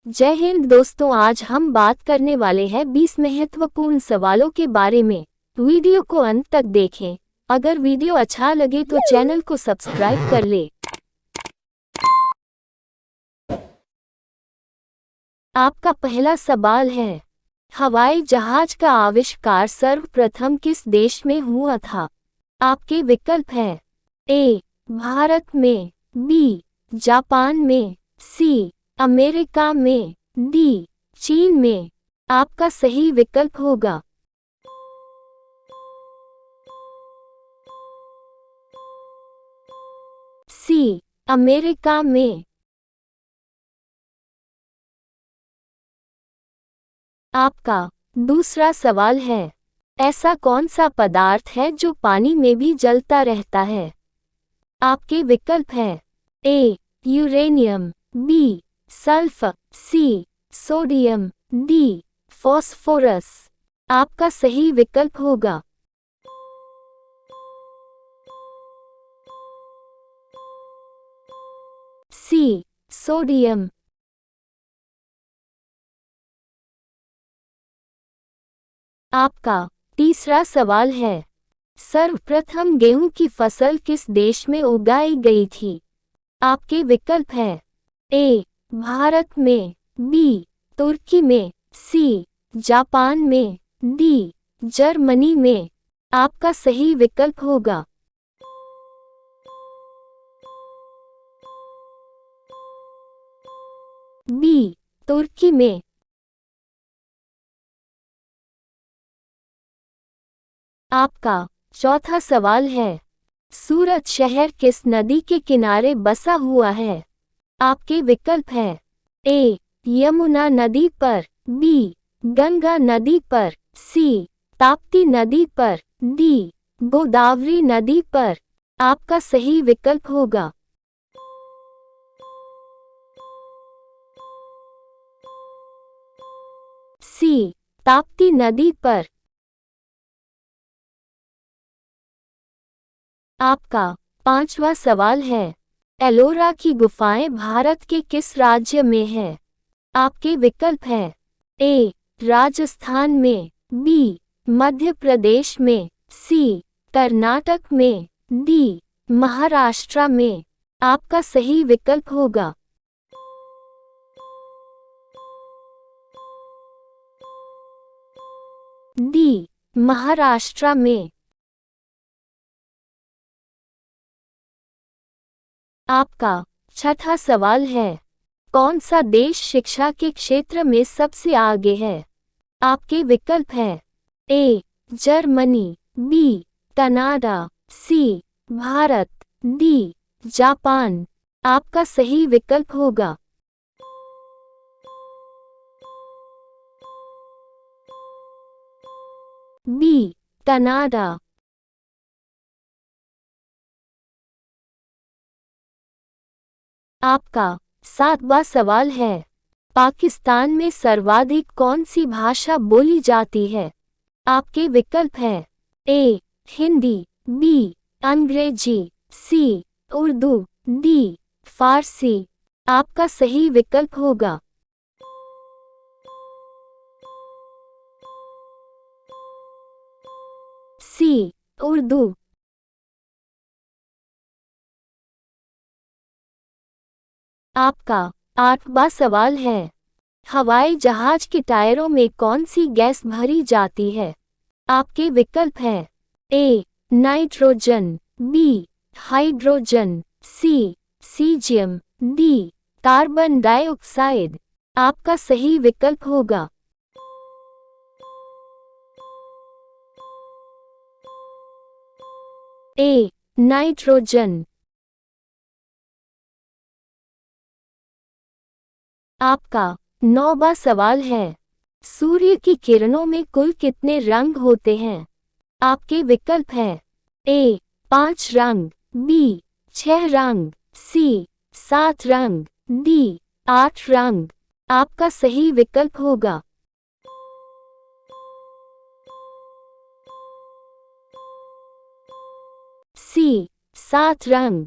जय हिंद दोस्तों, आज हम बात करने वाले हैं 20 महत्वपूर्ण सवालों के बारे में। वीडियो को अंत तक देखें। अगर वीडियो अच्छा लगे तो चैनल को सब्सक्राइब कर ले। आपका पहला सवाल है, हवाई जहाज का आविष्कार सर्वप्रथम किस देश में हुआ था? आपके विकल्प हैं ए. भारत में, बी. जापान में, सी. अमेरिका में, डी. चीन में। आपका सही विकल्प होगा सी. अमेरिका में। आपका दूसरा सवाल है, ऐसा कौन सा पदार्थ है जो पानी में भी जलता रहता है? आपके विकल्प हैं A. Uranium, B. Sulphur, C. Sodium, D. Phosphorus. आपका सही विकल्प होगा सी. सोडियम। आपका तीसरा सवाल है, सर्वप्रथम गेहूं की फसल किस देश में उगाई गई थी? आपके विकल्प हैं ए. भारत में, बी. तुर्की में, सी. जापान में, डी. जर्मनी में। आपका सही विकल्प होगा बी. तुर्की में। आपका चौथा सवाल है, सूरत शहर किस नदी के किनारे बसा हुआ है? आपके विकल्प हैं ए. यमुना नदी पर, बी. गंगा नदी पर, सी. ताप्ती नदी पर, डी. गोदावरी नदी पर। आपका सही विकल्प होगा सी. ताप्ती नदी पर। आपका पांचवा सवाल है, एलोरा की गुफाएं भारत के किस राज्य में है? आपके विकल्प हैं ए. राजस्थान में, बी. मध्य प्रदेश में, सी. कर्नाटक में, डी. महाराष्ट्र में। आपका सही विकल्प होगा डी. महाराष्ट्र में। आपका छठा सवाल है, कौन सा देश शिक्षा के क्षेत्र में सबसे आगे है? आपके विकल्प हैं A. Germany, B. Canada, C. Bharat, D. Japan. आपका सही विकल्प होगा बी. कनाडा। आपका सातवां सवाल है, पाकिस्तान में सर्वाधिक कौन सी भाषा बोली जाती है? आपके विकल्प हैं ए. हिंदी, बी. अंग्रेजी, सी. उर्दू, डी. फारसी। आपका सही विकल्प होगा सी. उर्दू। आपका आठवां सवाल है, हवाई जहाज के टायरों में कौन सी गैस भरी जाती है? आपके विकल्प हैं A. Nitrogen, B. Hydrogen, C. Caesium, D. Carbon dioxide. आपका सही विकल्प होगा ए. नाइट्रोजन। आपका नौवां सवाल है, सूर्य की किरणों में कुल कितने रंग होते हैं? आपके विकल्प हैं ए. 5 रंग, बी. 6 रंग, सी. 7 रंग, डी. 8 रंग। आपका सही विकल्प होगा सी. 7 रंग।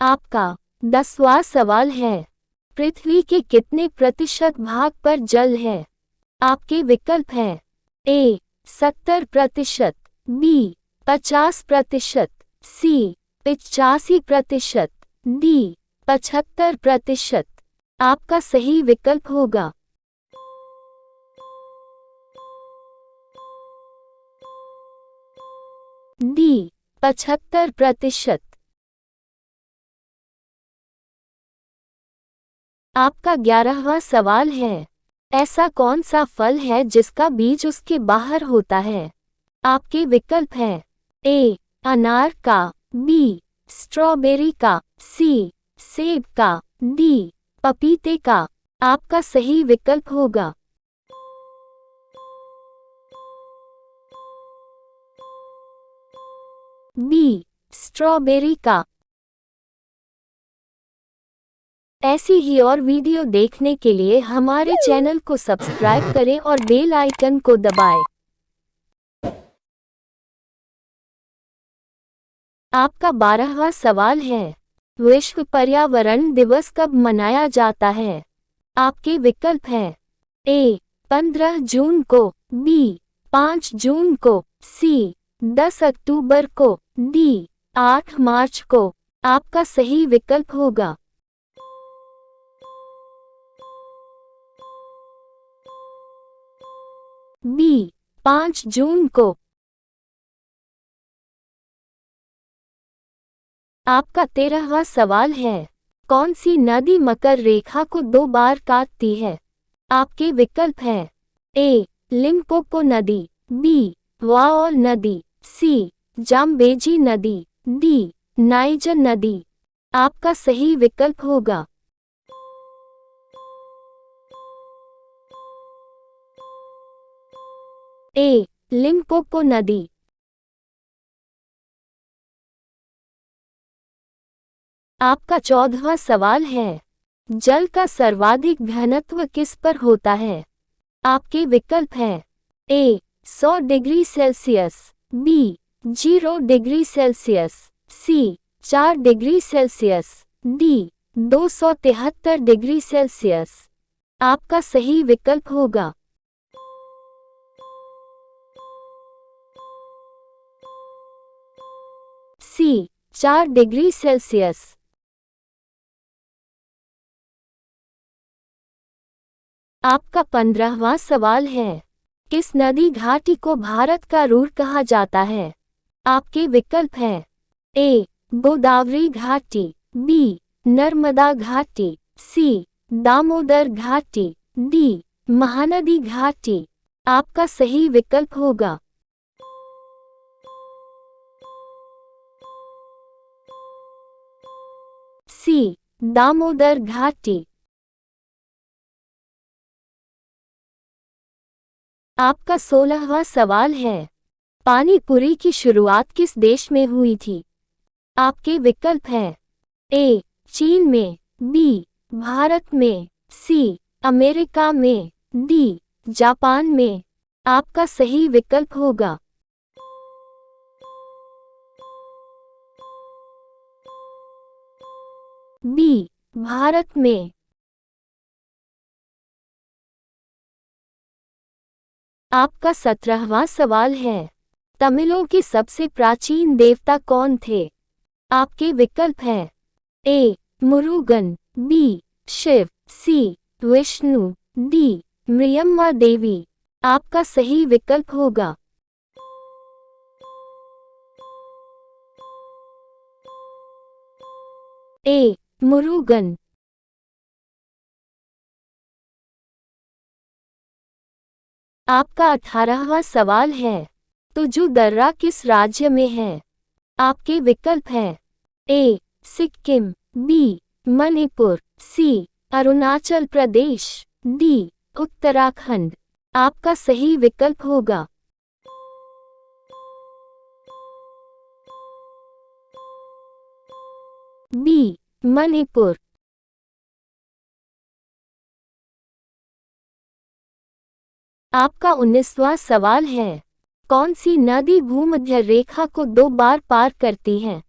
आपका 10वां सवाल है, पृथ्वी के कितने प्रतिशत भाग पर जल है? आपके विकल्प हैं ए 70%, बी 50%, सी 85%, डी 75%। आपका सही विकल्प होगा डी 75%। आपका 11वां सवाल है, ऐसा कौन सा फल है जिसका बीज उसके बाहर होता है? आपके विकल्प हैं ए अनार का, बी स्ट्रॉबेरी का, सी सेब का, डी पपीते का। आपका सही विकल्प होगा बी स्ट्रॉबेरी का। ऐसी ही और वीडियो देखने के लिए हमारे चैनल को सब्सक्राइब करें और बेल आइकन को दबाएं। आपका 12वां सवाल है, विश्व पर्यावरण दिवस कब मनाया जाता है? आपके विकल्प हैं ए 15 जून को, बी 5 जून को, सी 10 अक्टूबर को, डी 8 मार्च को। आपका सही विकल्प होगा बी 5 जून को। आपका 13वां सवाल है, कौन सी नदी मकर रेखा को 2 बार काटती है? आपके विकल्प हैं ए लिम्पोपो नदी, बी वाओल नदी, सी जाम्बेजी नदी, डी नाइजर नदी। आपका सही विकल्प होगा ए लिम्पोपो नदी। आपका 14वां सवाल है, जल का सर्वाधिक घनत्व किस पर होता है? आपके विकल्प हैं A 100 degree Celsius, B 0 degree Celsius, C 4 degree Celsius, D 273 degree Celsius. आपका सही विकल्प होगा सी 4 डिग्री सेल्सियस। आपका 15वां सवाल है, किस नदी घाटी को भारत का रूर कहा जाता है? आपके विकल्प हैं ए गोदावरी घाटी, बी नर्मदा घाटी, सी दामोदर घाटी, डी महानदी घाटी। आपका सही विकल्प होगा सी दामोदर घाटी। आपका 16वां सवाल है, पानी पुरी की शुरुआत किस देश में हुई थी? आपके विकल्प हैं ए चीन में, बी भारत में, सी अमेरिका में, डी जापान में। आपका सही विकल्प होगा बी भारत में। आपका 17वां सवाल है, तमिलों के सबसे प्राचीन देवता कौन थे? आपके विकल्प हैं ए मुरुगन, बी शिव, सी विष्णु, डी मरियम्मा देवी। आपका सही विकल्प होगा ए मुरुगन। आपका 18वां सवाल है, तुजु दर्रा किस राज्य में है? आपके विकल्प हैं ए सिक्किम, बी मणिपुर, सी अरुणाचल प्रदेश, डी उत्तराखंड। आपका सही विकल्प होगा बी मणिपुर। आपका 19वां सवाल है, कौन सी नदी भूमध्य रेखा को 2 बार पार करती है?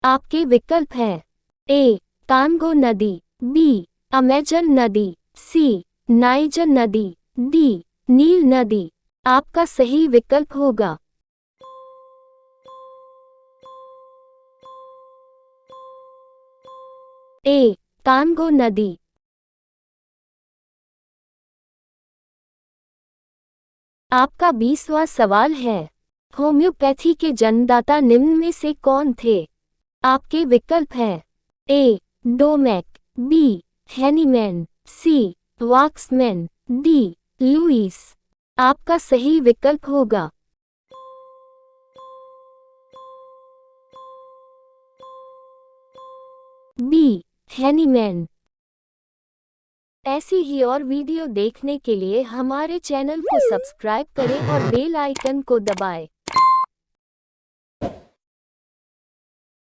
आपके विकल्प हैं ए कांगो नदी, बी अमेजन नदी, सी नाइजर नदी, डी नील नदी। आपका सही विकल्प होगा ए कांगो नदी। आपका 20वां सवाल है, होम्योपैथी के जन्मदाता निम्न में से कौन थे? आपके विकल्प हैं ए डोमेक, बी हैनीमैन, सी वाक्समैन, डी लुईस। आपका सही विकल्प होगा बी हैनीमैन। ऐसी ही और वीडियो देखने के लिए हमारे चैनल को सब्सक्राइब करें और बेल आइकन को दबाएं।